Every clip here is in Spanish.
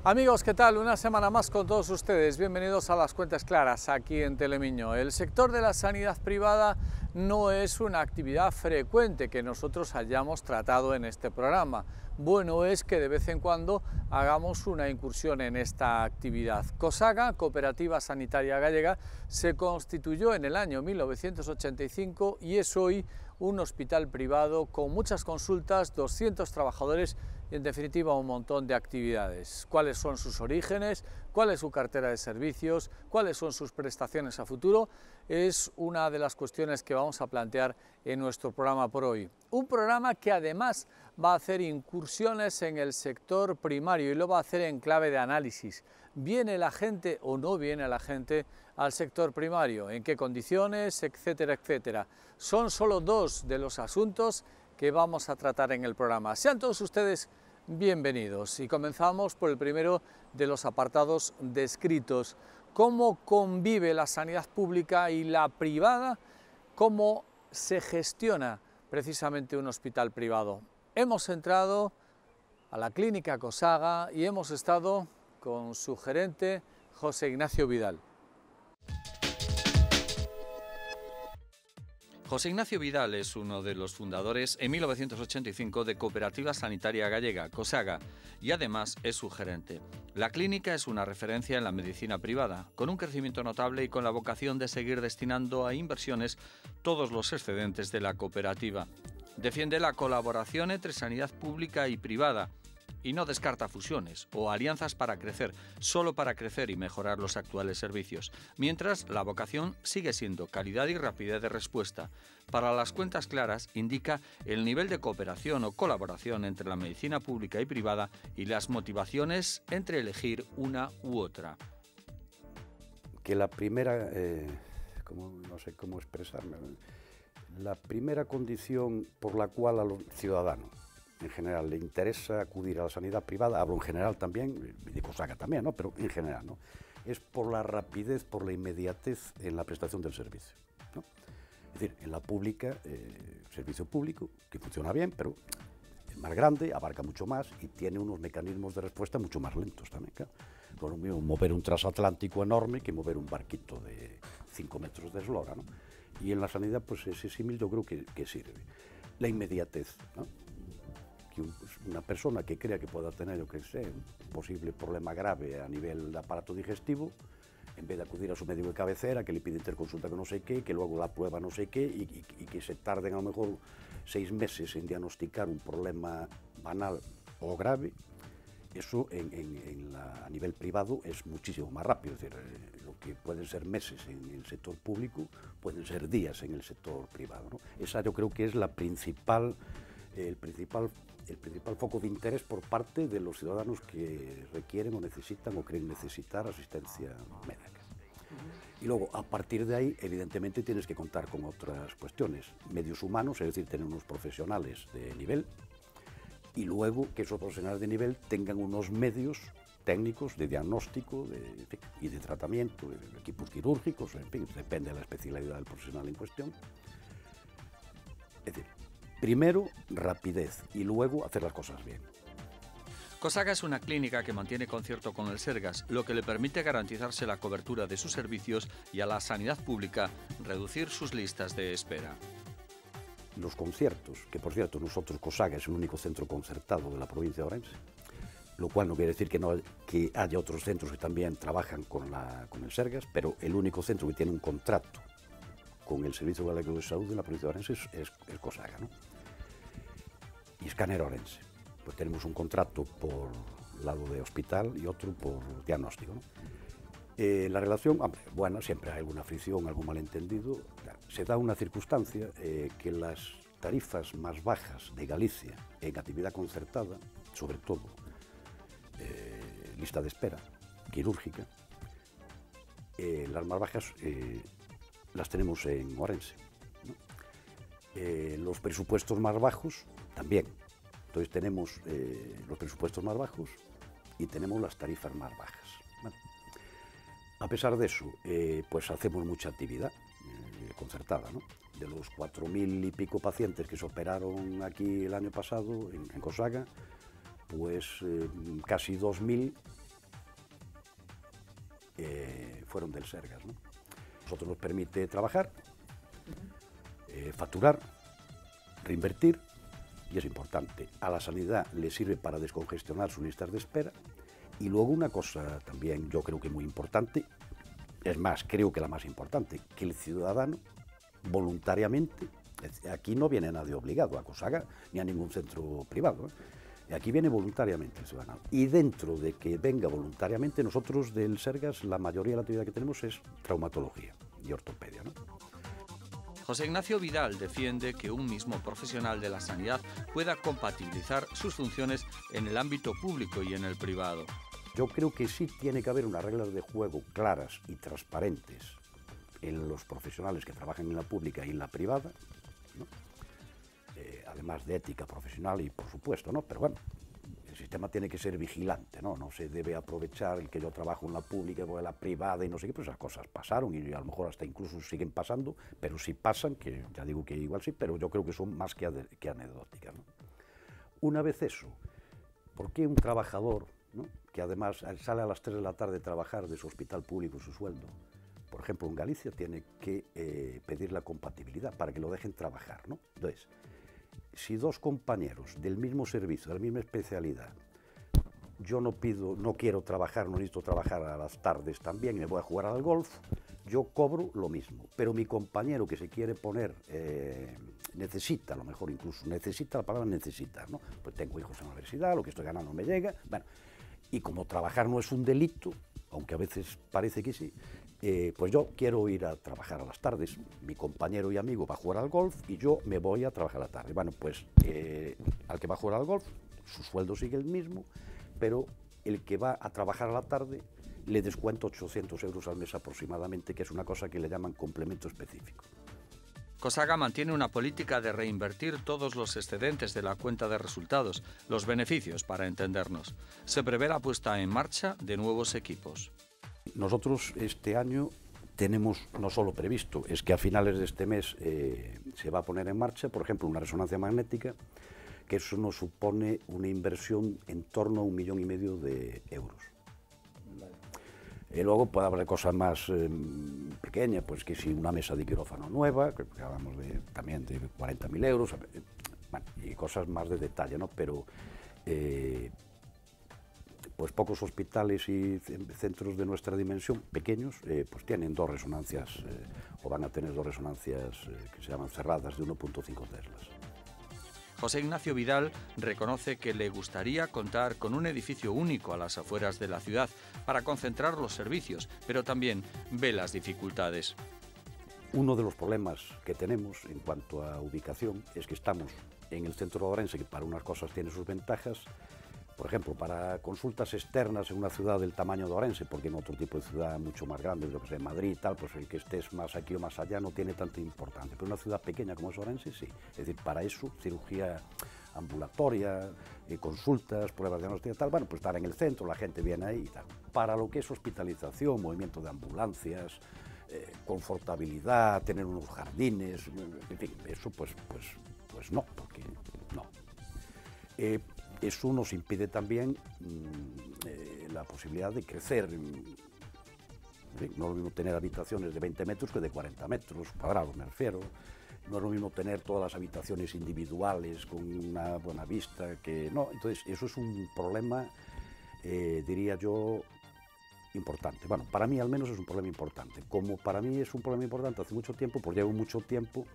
Amigos, ¿qué tal? Una semana más con todos ustedes. Bienvenidos a Las Cuentas Claras, aquí en Telemiño. El sector de la sanidad privada no es una actividad frecuente que nosotros hayamos tratado en este programa. Bueno es que de vez en cuando hagamos una incursión en esta actividad. COSAGA, Cooperativa Sanitaria Gallega, se constituyó en el año 1985 y es hoy un hospital privado con muchas consultas, 200 trabajadores y en definitiva un montón de actividades. ¿Cuáles son sus orígenes? ¿Cuál es su cartera de servicios? ¿Cuáles son sus prestaciones a futuro? Es una de las cuestiones que vamos a plantear en nuestro programa por hoy. Un programa que además va a hacer incursiones en el sector primario y lo va a hacer en clave de análisis. ¿Viene la gente o no viene la gente al sector primario? ¿En qué condiciones? Etcétera, etcétera. Son solo dos de los asuntos que vamos a tratar en el programa. Sean todos ustedes bienvenidos y comenzamos por el primero de los apartados descritos. ¿Cómo convive la sanidad pública y la privada? ¿Cómo se gestiona precisamente un hospital privado? Hemos entrado a la clínica COSAGA y hemos estado con su gerente, José Ignacio Vidal. José Ignacio Vidal es uno de los fundadores en 1985 de Cooperativa Sanitaria Gallega, COSAGA, y además es su gerente. La clínica es una referencia en la medicina privada, con un crecimiento notable y con la vocación de seguir destinando a inversiones todos los excedentes de la cooperativa. Defiende la colaboración entre sanidad pública y privada, y no descarta fusiones o alianzas para crecer, solo para crecer y mejorar los actuales servicios, mientras la vocación sigue siendo calidad y rapidez de respuesta. Para Las Cuentas Claras indica el nivel de cooperación o colaboración entre la medicina pública y privada y las motivaciones entre elegir una u otra. Que la primera, no sé cómo expresarme, la primera condición por la cual a los ciudadanos en general le interesa acudir a la sanidad privada, hablo en general también, de COSAGA también, ¿no? Pero en general, ¿no? Es por la rapidez, por la inmediatez en la prestación del servicio, ¿no? Es decir, en la pública, servicio público, que funciona bien, pero es más grande, abarca mucho más y tiene unos mecanismos de respuesta mucho más lentos también, claro. Por lo mismo, mover un transatlántico enorme que mover un barquito de 5 metros de eslora, ¿no? Y en la sanidad, pues ese símil yo creo que sirve. La inmediatez, ¿no? Una persona que crea que pueda tener, yo que sé, un posible problema grave a nivel de aparato digestivo, en vez de acudir a su médico de cabecera, que le pide interconsulta con no sé qué, que luego la prueba no sé qué, y que se tarden a lo mejor 6 meses en diagnosticar un problema banal o grave, eso a nivel privado es muchísimo más rápido. Es decir, lo que pueden ser meses en el sector público, pueden ser días en el sector privado, ¿no? Esa yo creo que es la principal... El principal foco de interés por parte de los ciudadanos que requieren o necesitan o creen necesitar asistencia médica. Y luego, a partir de ahí, evidentemente tienes que contar con otras cuestiones, medios humanos, es decir, tener unos profesionales de nivel, y luego que esos profesionales de nivel tengan unos medios técnicos de diagnóstico y de tratamiento, de equipos quirúrgicos, en fin, depende de la especialidad del profesional en cuestión. Es decir, primero, rapidez y luego hacer las cosas bien. COSAGA es una clínica que mantiene concierto con el Sergas, lo que le permite garantizarse la cobertura de sus servicios y a la sanidad pública reducir sus listas de espera. Los conciertos, que por cierto nosotros COSAGA es el único centro concertado de la provincia de Orense, lo cual no quiere decir que haya otros centros que también trabajan con el Sergas, pero el único centro que tiene un contrato con el Servicio Galego de Salud de la provincia de Orense es COSAGA, ¿no? Y Scanner Orense. Pues tenemos un contrato por lado de hospital y otro por diagnóstico, ¿no? La relación, hombre, bueno, siempre hay alguna fricción, algún malentendido. Se da una circunstancia que las tarifas más bajas de Galicia en actividad concertada, sobre todo lista de espera quirúrgica, las más bajas las tenemos en Orense, ¿no? Los presupuestos más bajos también. Entonces tenemos los presupuestos más bajos y tenemos las tarifas más bajas. Bueno, a pesar de eso, pues hacemos mucha actividad concertada, ¿no? De los 4.000 y pico pacientes que se operaron aquí el año pasado en COSAGA, pues casi 2.000 fueron del Sergas, ¿no? Nosotros nos permite trabajar, facturar, reinvertir, y es importante. A la sanidad le sirve para descongestionar sus listas de espera. Y luego una cosa también yo creo que muy importante, es más, creo que la más importante, que el ciudadano voluntariamente, aquí no viene nadie obligado a Cosaga ni a ningún centro privado, aquí viene voluntariamente el ciudadano. Y dentro de que venga voluntariamente, nosotros del Sergas, la mayoría de la actividad que tenemos es traumatología y ortopedia, ¿no? José Ignacio Vidal defiende que un mismo profesional de la sanidad pueda compatibilizar sus funciones en el ámbito público y en el privado. Yo creo que sí tiene que haber unas reglas de juego claras y transparentes en los profesionales que trabajan en la pública y en la privada, ¿no? Además de ética profesional y por supuesto, ¿no? Pero bueno, el sistema tiene que ser vigilante, ¿no? No se debe aprovechar el que yo trabajo en la pública o en la privada y no sé qué, pues esas cosas pasaron y a lo mejor hasta incluso siguen pasando, pero sí pasan, que ya digo que igual sí, pero yo creo que son más que anecdóticas, ¿no? Una vez eso, ¿por qué un trabajador, ¿no?, que además sale a las 3 de la tarde a trabajar de su hospital público su sueldo, por ejemplo en Galicia, tiene que pedir la compatibilidad para que lo dejen trabajar, ¿no? Entonces, si dos compañeros del mismo servicio, de la misma especialidad, yo no quiero trabajar, no necesito trabajar a las tardes también, me voy a jugar al golf, yo cobro lo mismo, pero mi compañero que se quiere poner, necesita, a lo mejor incluso, necesita, la palabra necesitar, ¿no? Pues tengo hijos en la universidad, lo que estoy ganando me llega, bueno, y como trabajar no es un delito, aunque a veces parece que sí, pues yo quiero ir a trabajar a las tardes, mi compañero y amigo va a jugar al golf y yo me voy a trabajar a la tarde. Bueno, pues al que va a jugar al golf, su sueldo sigue el mismo, pero el que va a trabajar a la tarde le descuento 800 euros al mes aproximadamente, que es una cosa que le llaman complemento específico. Cosaga mantiene una política de reinvertir todos los excedentes de la cuenta de resultados, los beneficios para entendernos. Se prevé la puesta en marcha de nuevos equipos. Nosotros este año tenemos no solo previsto, es que a finales de este mes se va a poner en marcha, por ejemplo, una resonancia magnética, que eso nos supone una inversión en torno a 1,5 millones de euros. Luego puede haber cosas más pequeñas, pues que si una mesa de quirófano nueva, que hablamos también de 40.000 euros, bueno, y cosas más de detalle, ¿no? Pero pues pocos hospitales y centros de nuestra dimensión, pequeños, pues tienen dos resonancias, o van a tener dos resonancias que se llaman cerradas de 1,5 Teslas. José Ignacio Vidal reconoce que le gustaría contar con un edificio único a las afueras de la ciudad para concentrar los servicios, pero también ve las dificultades. Uno de los problemas que tenemos en cuanto a ubicación es que estamos en el centro de Ourense, que para unas cosas tiene sus ventajas. Por ejemplo, para consultas externas en una ciudad del tamaño de Ourense, porque en otro tipo de ciudad mucho más grande, yo que sé, Madrid y tal, pues el que estés más aquí o más allá no tiene tanta importancia. Pero una ciudad pequeña como es Ourense, sí. Es decir, para eso, cirugía ambulatoria, consultas, pruebas de diagnóstico y tal, bueno, pues estar en el centro, la gente viene ahí y tal. Para lo que es hospitalización, movimiento de ambulancias, confortabilidad, tener unos jardines, en fin, eso pues no, porque no. Eso nos impide también la posibilidad de crecer. No es lo mismo tener habitaciones de 20 metros que de 40 metros cuadrados, me refiero. No es lo mismo tener todas las habitaciones individuales con una buena vista que no. Entonces, eso es un problema, diría yo, importante. Bueno, para mí al menos es un problema importante. Como para mí es un problema importante hace mucho tiempo, pues llevo mucho tiempo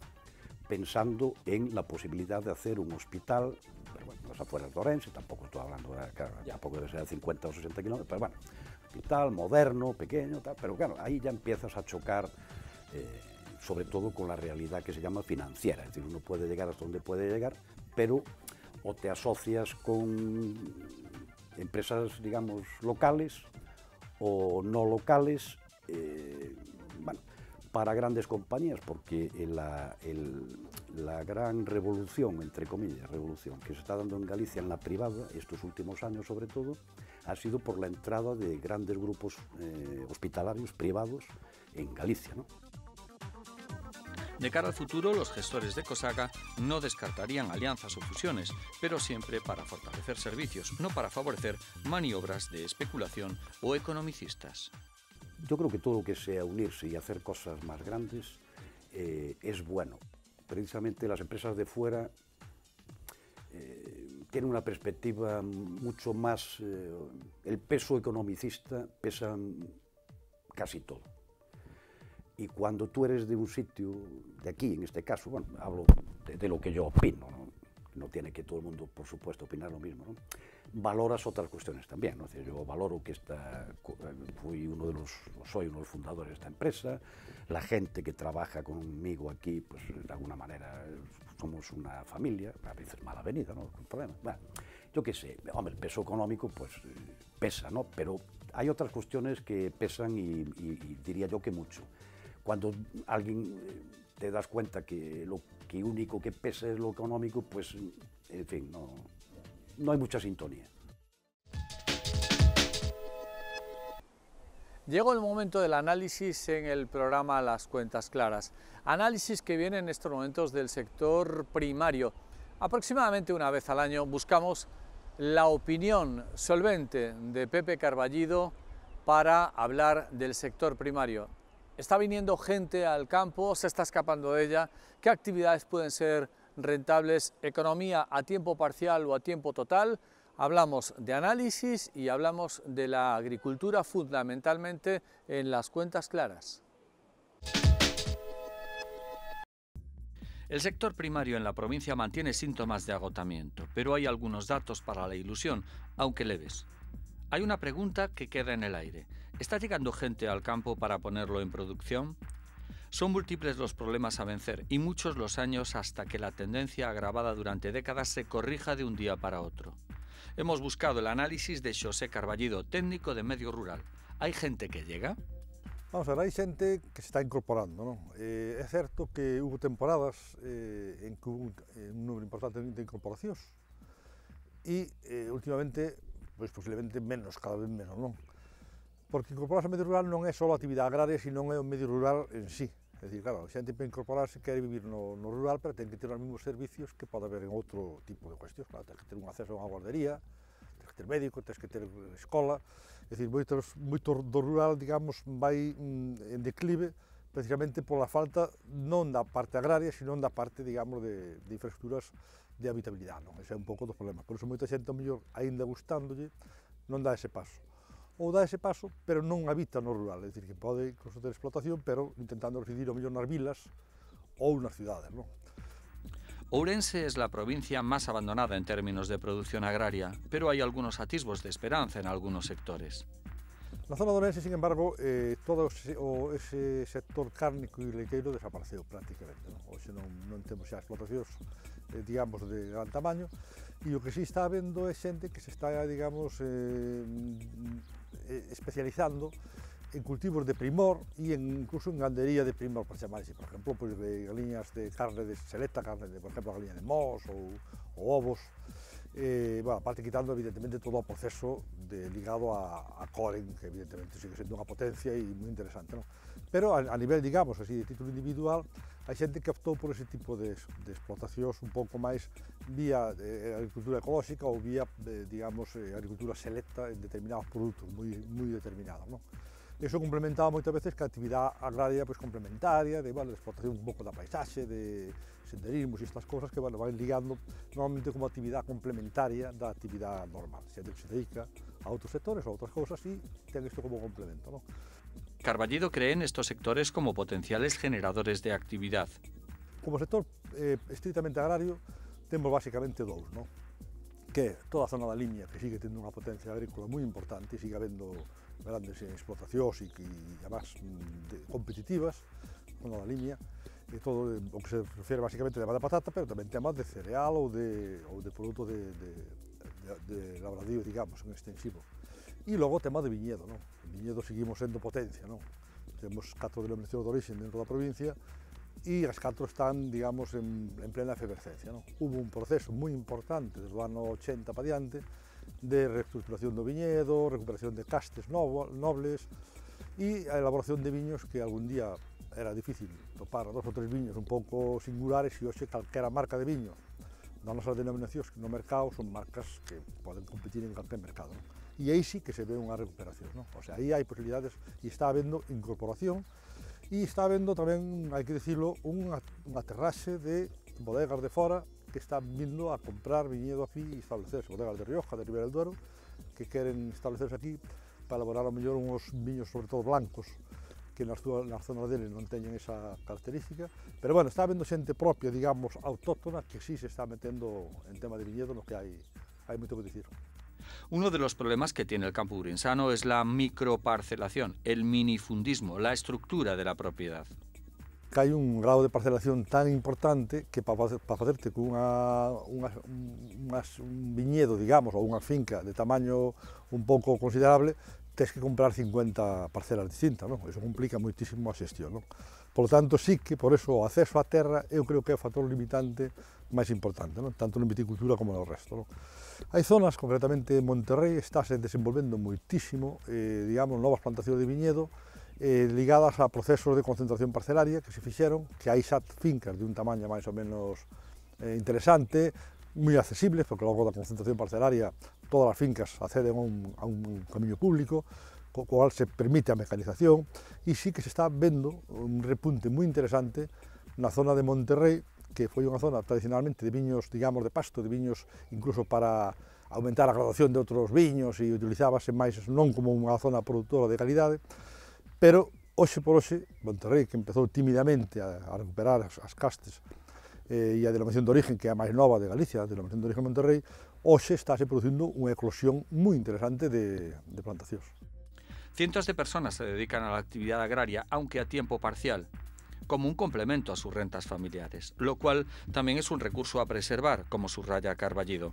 pensando en la posibilidad de hacer un hospital, pero bueno, las afueras de Ourense, tampoco estoy hablando de, claro, tampoco debe ser 50 o 60 kilómetros, pero bueno, hospital moderno, pequeño, tal, pero claro, ahí ya empiezas a chocar, sobre todo con la realidad que se llama financiera, es decir, uno puede llegar hasta donde puede llegar, pero o te asocias con empresas, digamos, locales o no locales, bueno, para grandes compañías, porque la gran revolución, entre comillas, revolución que se está dando en Galicia en la privada, estos últimos años sobre todo, ha sido por la entrada de grandes grupos hospitalarios privados en Galicia, ¿no? De cara al futuro, los gestores de Cosaga no descartarían alianzas o fusiones, pero siempre para fortalecer servicios, no para favorecer maniobras de especulación o economicistas. yo creo que todo lo que sea unirse y hacer cosas más grandes es bueno. Precisamente las empresas de fuera tienen una perspectiva mucho más, el peso economicista pesa casi todo. Y cuando tú eres de un sitio, de aquí en este caso, bueno, hablo de lo que yo opino, no tiene que todo el mundo, por supuesto, opinar lo mismo, ¿no? Valoras otras cuestiones también, ¿no? Es decir, yo valoro que soy uno de los fundadores de esta empresa, la gente que trabaja conmigo aquí, pues de alguna manera somos una familia, a veces mal avenida, ¿no? El problema. Bueno, yo qué sé, hombre, el peso económico pues pesa, ¿no? Pero hay otras cuestiones que pesan y diría yo que mucho. Cuando alguien te das cuenta que lo que único que pesa es lo económico, pues, en fin, no hay mucha sintonía. Llegó el momento del análisis en el programa Las Cuentas Claras. Análisis que viene en estos momentos del sector primario. Aproximadamente una vez al año buscamos la opinión solvente de Pepe Carballido para hablar del sector primario. ¿Está viniendo gente al campo? ¿Se está escapando de ella? ¿Qué actividades pueden ser rentables? ¿Economía a tiempo parcial o a tiempo total? Hablamos de análisis y hablamos de la agricultura fundamentalmente en Las Cuentas Claras. El sector primario en la provincia mantiene síntomas de agotamiento, pero hay algunos datos para la ilusión, aunque leves. Hay una pregunta que queda en el aire. ¿Está llegando gente al campo para ponerlo en producción? Son múltiples los problemas a vencer y muchos los años hasta que la tendencia agravada durante décadas se corrija de un día para otro. Hemos buscado el análisis de Xosé Carballido, técnico de medio rural. ¿Hay gente que llega? Vamos a ver, hay xente que se está incorporando, non? É certo que hubo temporadas en que hubo un número importante de incorporacións e últimamente, pois posiblemente menos, cada vez menos, non? Porque incorporarse ao medio rural non é só a actividade agraria, sino é o medio rural en sí. É dicir, claro, a xente para incorporarse quere vivir no rural, pero ten que ter os mesmos servicios que pode haber en outro tipo de cuestións. Claro, ten que ter un acceso a unha guardería, tens que ter médico, tens que ter escola. É dicir, moito do rural, digamos, vai en declive precisamente pola falta non da parte agraria, sino da parte, digamos, de infraestructuras de habitabilidade, non? Ese é un pouco do problema. Por iso moita xente, ao mellor, aínda gustándolle, non dá ese paso. Ou dá ese paso, pero non habita no rural, é dicir, que pode incluso ter explotación, pero intentando residir ao mellor nas vilas ou nas cidades, non? Ourense es la provincia más abandonada en términos de producción agraria, pero hay algunos atisbos de esperanza en algunos sectores. Na zona de Ourense, sin embargo, todo ese sector cárnico e leiteiro desapareceu prácticamente, non? Hoxe non temos xa explotacións, digamos, de gran tamaño, e o que sí está habendo é xente que se está, digamos, especializando en cultivos de primor e incluso en gandería de primor, por chamar así, por exemplo, pues, de galiñas de carne de selecta, carne de, por exemplo, galiña de mos ou ovos, bueno, aparte quitando evidentemente todo o proceso ligado a Coren, que evidentemente sigue sendo unha potencia e moi interesante, non? Pero a nivel, digamos, así, de título individual, hai xente que optou por ese tipo de explotacións un pouco máis vía agricultura ecolóxica ou vía, digamos, agricultura selecta en determinados produtos moi determinados, non? Eso complementaba moitas veces que a actividade agraria pues, complementaria, de explotación un pouco da paisaxe, de senderismos e estas cosas que van ligando normalmente como actividade complementaria da actividade normal. Xente que se dedica a outros sectores ou a outras cousas e ten isto como complemento, non? Carballido cree en estos sectores como potenciales generadores de actividad. Como sector estrictamente agrario, temos basicamente dous, non? Que é toda a zona da Limia, que sigue tendo unha potencia agrícola moi importante, sigue habendo grandes explotacións e además competitivas, zona da Limia, e todo o que se refere basicamente a tema da patata, pero tamén temas de cereal ou de produto de labradío, digamos, en extensivo. E logo o tema de viñedo, non? En viñedo seguimos sendo potencia, non? Temos 4 denominacións de origen dentro da provincia e as 4 están, digamos, en plena efervescencia, non? Hubo un proceso moi importante desde o ano 80 para diante de reestructuración do viñedo, recuperación de castes nobles e a elaboración de viños que algún día era difícil topar 2 ou 3 viños un pouco singulares e hoxe calquera marca de viño das nosas denominacións no mercado son marcas que poden competir en calquer mercado, non? E e aí sí que se ve unha recuperación, non? O sea, aí hai posibilidades e está habendo incorporación e está habendo tamén, hai que dicirlo, unha aterraxe de bodegas de fora que están vindo a comprar viñedo aquí e establecerse, bodegas de Rioja, de Ribera del Duero, que queren establecerse aquí para elaborar ao mellor uns viños sobre todo blancos que nas zonas dele non teñen esa característica, pero bueno, está habendo xente propia, digamos, autóctona, que sí se está metendo en tema de viñedo, no que hai moito que dicir. Uno de los problemas que tiene el campo ourensano es la microparcelación, el minifundismo, la estructura de la propiedad. Que hai un grado de parcelación tan importante que para facerte con un viñedo, digamos, ou unha finca de tamaño un pouco considerable, tens que comprar 50 parcelas distintas, non? Iso complica moitísimo a xestión, non? Por lo tanto, sí que, por eso, o acceso á terra, eu creo que é o factor limitante máis importante, non? Tanto na viticultura como no resto, non? Hai zonas, concretamente en Monterrey, estáse desenvolvendo moitísimo, digamos, novas plantacións de viñedo, ligadas a procesos de concentración parcelaria que se fixeron, que hai xa fincas de un tamaño máis ou menos interesante, moi accesibles, porque logo da concentración parcelaria todas as fincas acceden a un camiño público, co cual se permite a mecanización, e sí que se está vendo un repunte moi interesante na zona de Monterrey, que foi unha zona tradicionalmente de viños, digamos, de pasto, de viños incluso para aumentar a graduación de outros viños e utilizábase máis non como unha zona produtora de calidade, pero hoxe por hoxe, Monterrey, que empezou tímidamente a recuperar as castes e a denominación de origen, que é a máis nova de Galicia, a denominación de origen Monterrey, hoxe estáse producindo unha eclosión moi interesante de plantacións. Cientos de personas se dedican a la actividad agraria, aunque a tiempo parcial, como un complemento a sus rentas familiares, lo cual también es un recurso a preservar, como subraya Carballido.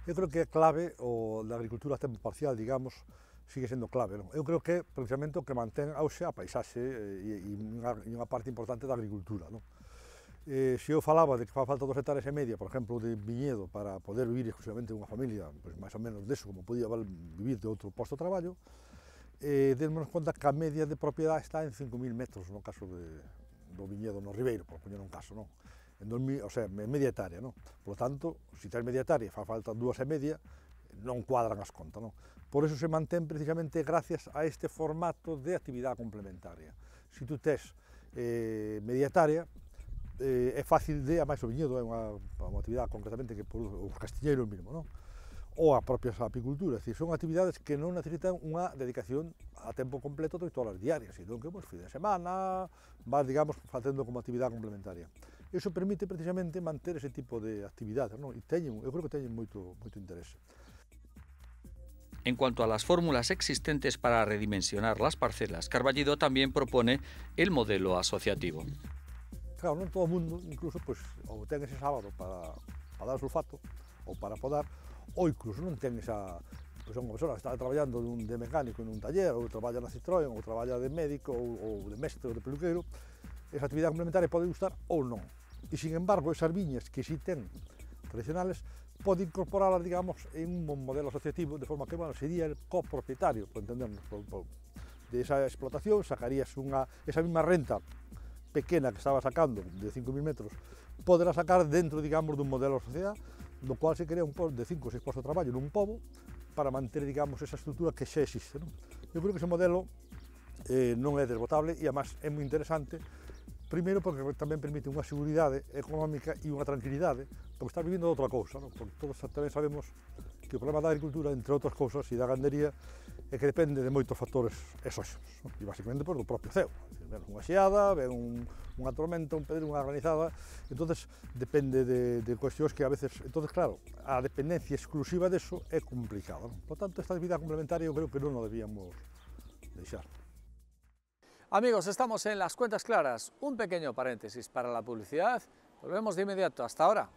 Eu creo que é clave o da agricultura a tempo parcial, digamos, sigue sendo clave, non? Eu creo que precisamente o que mantén auxe a paisaxe e unha parte importante da agricultura, non? Se eu falaba de que fa falta 2 hectáreas e media, por exemplo, de viñedo para poder vivir exclusivamente unha familia, pois máis ou menos deso, como podía vivir de outro posto de traballo, demos conta que a media de propiedade está en 5.000 metros no caso do viñedo no Ribeiro, por poñer un caso, non? O sea, media hectárea, non? Por lo tanto, se tens media hectárea e fa falta 2 e media, non cuadran as contas, non? Por eso se mantén precisamente gracias a este formato de actividade complementaria. Se tu tes media hectárea, é fácil de, a máis o viñedo é unha actividade concretamente que produce os castiñeiros mesmo, non? Ou a propia apicultura, é dicir, son actividades que non necesitan unha dedicación a tempo completo de todas as diarias, senón que, pues, fin de semana, vas, digamos, facendo como actividade complementaria. Iso permite precisamente manter ese tipo de actividades, non? E eu creo que teñen moito interese. En cuanto a las fórmulas existentes para redimensionar las parcelas, Carballido también propone el modelo asociativo. Claro, non todo o mundo, incluso, pues, ou ten ese sábado para dar sulfato, ou para podar, ou incluso non ten esa... Pois unha persona que está traballando de mecánico nun taller, ou traballa na Citroën, ou traballa de médico, ou de mestre, ou de peluqueiro, esa actividade complementaria pode gustar ou non. E, sin embargo, esas viñas que si ten tradicionales, pode incorporarlas, digamos, en un modelo asociativo, de forma que, bueno, sería el copropietario, por entendernos, de esa explotación, sacarías esa mesma renta pequena que estaba sacando, de 5.000 metros, poderá sacar dentro, digamos, dun modelo de sociedade, do cual se crea un pobo de 5 ou 6 postos de traballo nun pobo, para manter, digamos, esa estrutura que xa existe, non? Eu creo que ese modelo non é desbotable e, además, é moi interesante, primeiro porque tamén permite unha seguridade económica e unha tranquilidade, porque estás vivindo de outra cousa, non? Porque todos tamén sabemos que o problema da agricultura, entre outras cousas, e da gandería, é que depende de moitos factores exóxenos, non? E basicamente do propio ceo. Ven unha xeada, ven unha tormenta, un pedro, unha granizada, entonces depende de cuestións que a veces... Entonces, claro, a dependencia exclusiva deso é complicada, non? Por tanto, esta actividade complementaria eu creo que non o debíamos deixar. Amigos, estamos en Las Cuentas Claras. Un pequeño paréntesis para la publicidad. Volvemos de inmediato. Hasta ahora.